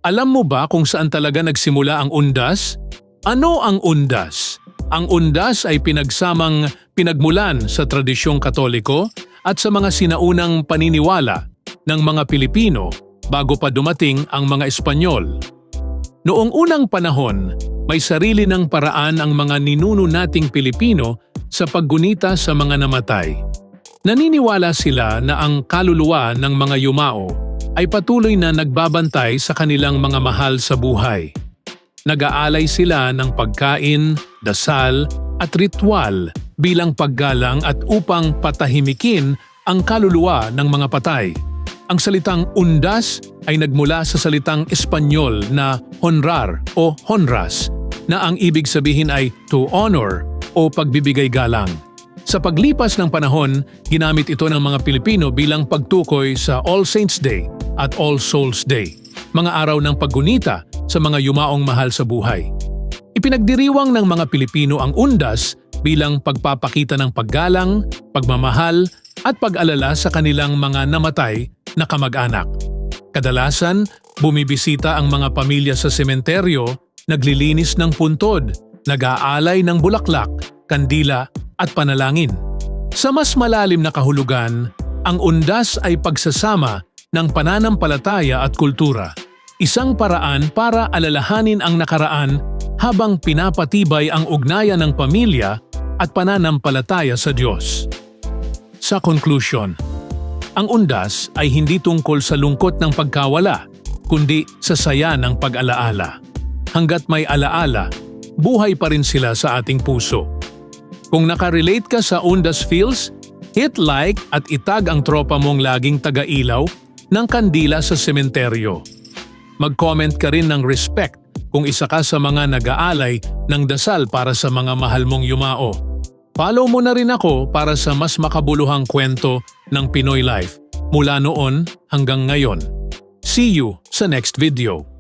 Alam mo ba kung saan talaga nagsimula ang undas? Ano ang undas? Ang undas ay pinagmulan sa tradisyong Katoliko at sa mga sinaunang paniniwala ng mga Pilipino bago pa dumating ang mga Espanyol. Noong unang panahon, may sarili ng paraan ang mga ninuno nating Pilipino sa paggunita sa mga namatay. Naniniwala sila na ang kaluluwa ng mga yumao ay patuloy na nagbabantay sa kanilang mga mahal sa buhay. Nag-aalay sila ng pagkain, dasal at ritual bilang paggalang at upang patahimikin ang kaluluwa ng mga patay. Ang salitang undas ay nagmula sa salitang Espanyol na honrar o honras na ang ibig sabihin ay to honor o pagbibigay galang. Sa paglipas ng panahon, ginamit ito ng mga Pilipino bilang pagtukoy sa All Saints Day at All Souls Day, mga araw ng paggunita sa mga yumaong mahal sa buhay. Ipinagdiriwang ng mga Pilipino ang undas bilang pagpapakita ng paggalang, pagmamahal at pag-alala sa kanilang mga namatay na kamag-anak. Kadalasan, bumibisita ang mga pamilya sa sementeryo, naglilinis ng puntod, nag-aalay ng bulaklak, kandila at panalangin. Sa mas malalim na kahulugan, ang undas ay pagsasama ng pananampalataya at kultura. Isang paraan para alalahanin ang nakaraan habang pinapatibay ang ugnayan ng pamilya at pananampalataya sa Diyos. Sa conclusion, ang undas ay hindi tungkol sa lungkot ng pagkawala, kundi sa saya ng pag-alaala. Hanggat may alaala, buhay pa rin sila sa ating puso. Kung nakarelate ka sa Undas Feels, hit like at itag ang tropa mong laging taga-ilaw ng kandila sa sementeryo. Mag-comment ka rin ng respect kung isa ka sa mga nag-aalay ng dasal para sa mga mahal mong yumao. Follow mo na rin ako para sa mas makabuluhang kwento ng Pinoy Life mula noon hanggang ngayon. See you sa next video.